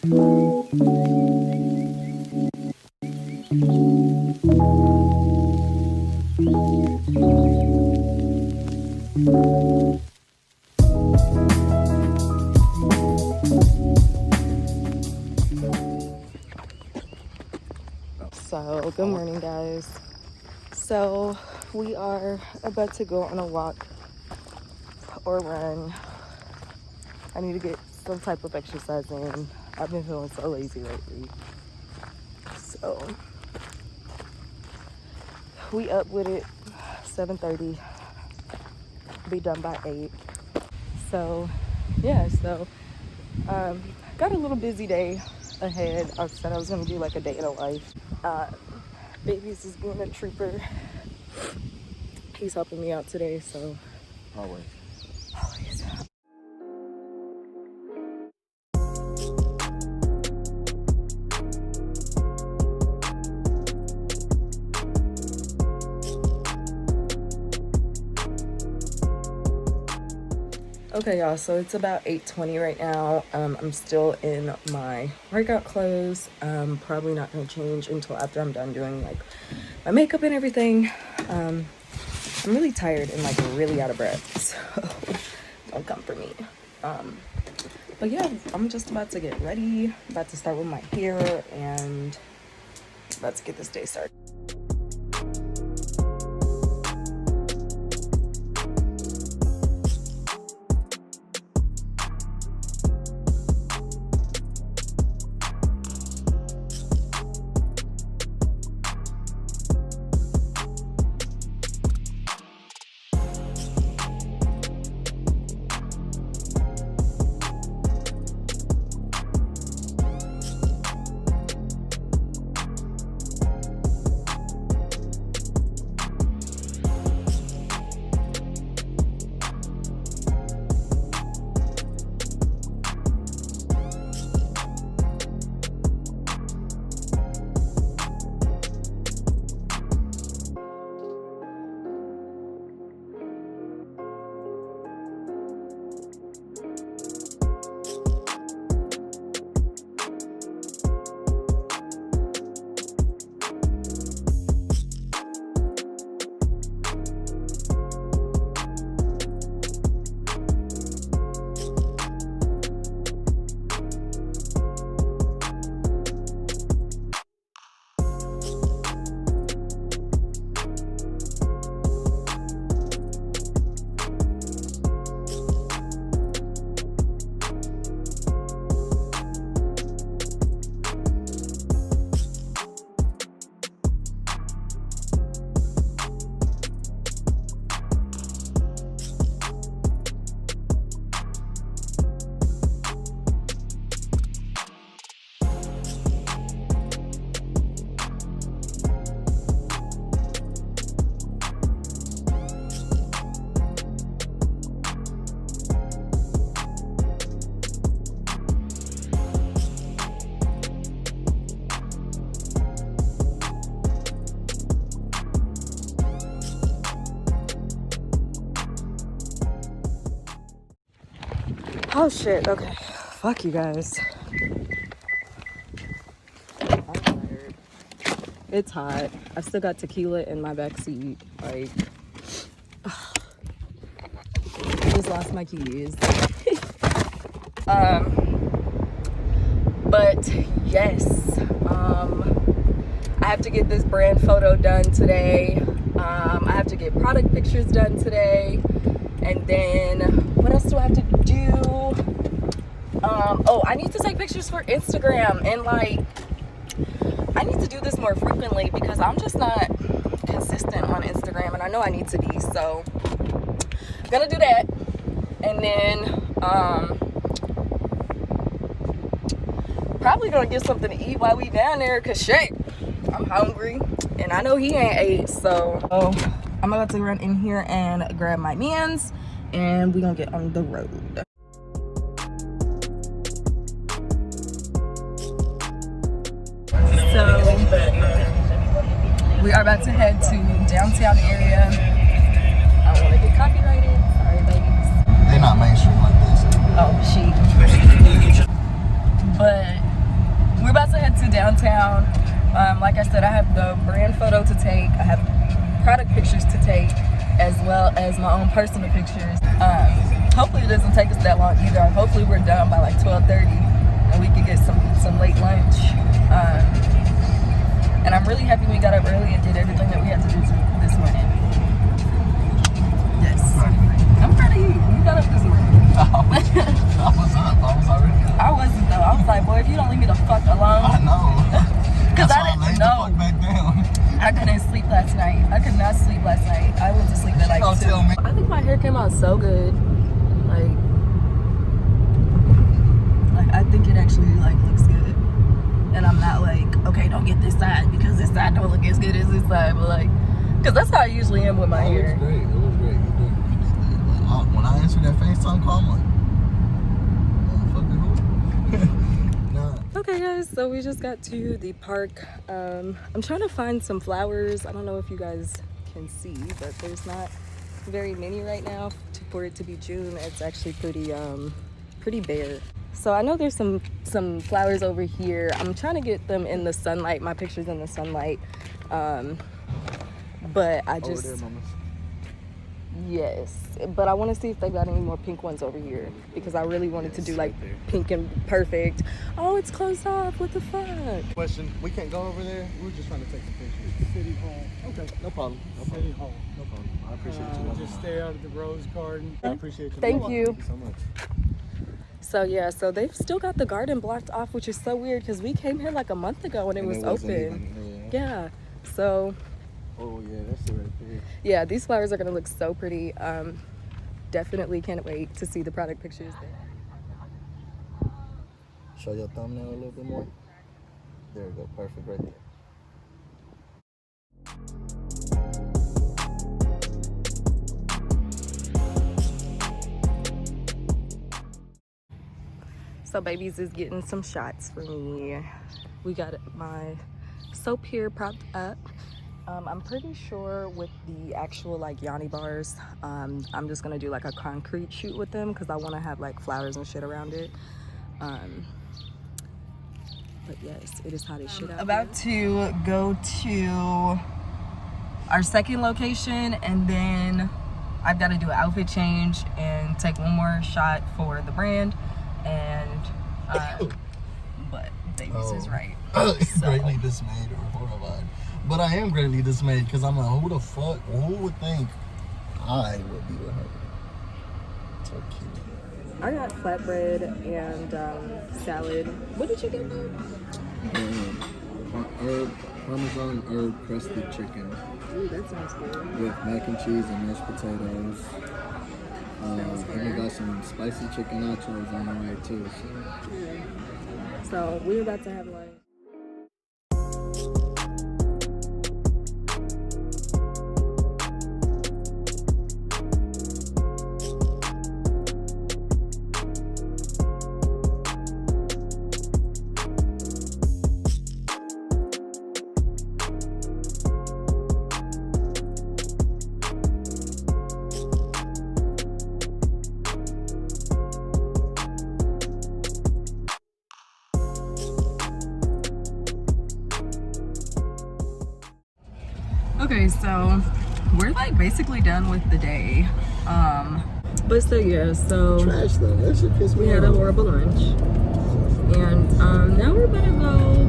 So, good morning, guys. So, we are about to go on a walk or run. I need to get some type of exercise in. I've been feeling so lazy lately. So, we up with it 7:30. Be done by 8. So, yeah, got a little busy day ahead. I said I was gonna do like a day in a life. Babies is being a trooper. He's helping me out today, so always. Okay, y'all, so it's about 8:20 right now. I'm still in my workout clothes. Probably not gonna change until after I'm done doing like my makeup and everything. I'm really tired and like really out of breath, so don't come for me. But yeah, I'm just about to get ready, about to start with my hair, and about to get this day started. Oh shit, okay. Fuck you guys. I'm tired. It's hot. I still got tequila in my backseat. Like, I just lost my keys. But yes, I have to get this brand photo done today. I have to get product pictures done today. And then what else do I have to do? Oh, I need to take pictures for Instagram, and like I need to do this more frequently because I'm just not consistent on Instagram, and I know I need to be. So I'm gonna do that, and then probably gonna get something to eat while we down there, cause shit, I'm hungry and I know he ain't ate. So I'm about to run in here and grab my mans, and we gonna get on the road. So we are about to head to downtown area. I don't want to get copyrighted. Sorry, ladies. They're not mainstream like this. Oh, she. But like I said, I have the brand photo to take. I have product pictures to take, as well as my own personal pictures. Hopefully it doesn't take us that long either. Hopefully we're done by like 12:30 and we can get some late lunch. And I'm really happy we got up early and did everything that we had to do this morning. Yes. I'm proud of you. You got up this morning. I was up. I was already up. I wasn't though. I was like, boy, if you don't leave me the fuck alone. I know. Because I didn't know. The fuck back down. I couldn't sleep last night. I could not sleep last night. I went to sleep at like 2. I think my hair came out so good. Like I think it actually like looks good. And I'm not like, okay, don't get this side because this side don't look as good as this side. But like, because that's how I usually am with my hair. It was great. It was great. You did good. When I answered that FaceTime call, I'm like, motherfucker, nah. Okay guys, so we just got to the park. I'm trying to find some flowers. I don't know if you guys can see, but there's not very many right now. For it to be June, it's actually pretty bare. So I know there's some flowers over here. I'm trying to get them in the sunlight, my pictures in the sunlight. But I just, over there, mama. Yes, but I want to see if they got any more pink ones over here because I really wanted to do like pink and perfect. Oh, it's closed off. What the fuck? Question: we can't go over there. We were just trying to take a picture. City Hall. Okay, no problem. City Hall. No problem. I appreciate you. Just stay out of the Rose Garden. I appreciate you. Thank you. Thank you so much. So yeah, so they've still got the garden blocked off, which is so weird because we came here like a month ago and it was open. Yeah. So. Oh yeah, that's it right there. Yeah, these flowers are gonna look so pretty. Definitely can't wait to see the product pictures there. Show your thumbnail a little bit more. There we go. Perfect right there. So babies is getting some shots for me. We got my soap here propped up. I'm pretty sure with the actual like Yanni bars, I'm just gonna do like a concrete shoot with them because I want to have like flowers and shit around it. But yes, it is hot as shit out. About to go to our second location and then I've got to do an outfit change and take one more shot for the brand. And but babies is right. Greatly dismayed or horrified. But I am greatly dismayed because I'm like, who the fuck, who would think I would be with her? So cute. I got flatbread and salad. What did you get there? Parmesan herb crusted chicken. Ooh, that sounds good. With mac and cheese and mashed potatoes. And we got some spicy chicken nachos on the way too. So we're about to have lunch. Okay, so we're like basically done with the day. But so yeah, so trash though. That shit pissed me we had a horrible lunch. And now we're gonna go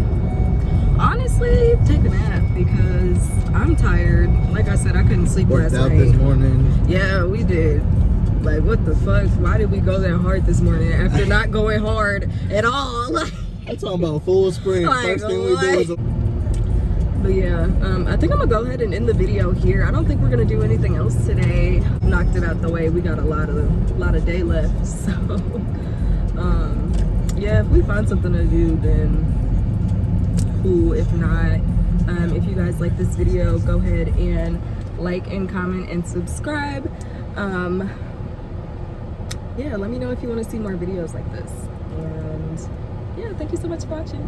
honestly take a nap because I'm tired. Like I said, I couldn't sleep last night. Worked out this morning. Yeah, we did. Like what the fuck? Why did we go that hard this morning after not going hard at all? Like, I'm talking about full sprint. Like, First thing we did was but yeah, I think I'm gonna go ahead and end the video here. I don't think we're gonna do anything else today. Knocked it out the way. We got a lot of day left. So yeah, if we find something to do, then cool. If not, if you guys like this video, go ahead and like and comment and subscribe. Yeah, let me know if you want to see more videos like this. And yeah, thank you so much for watching.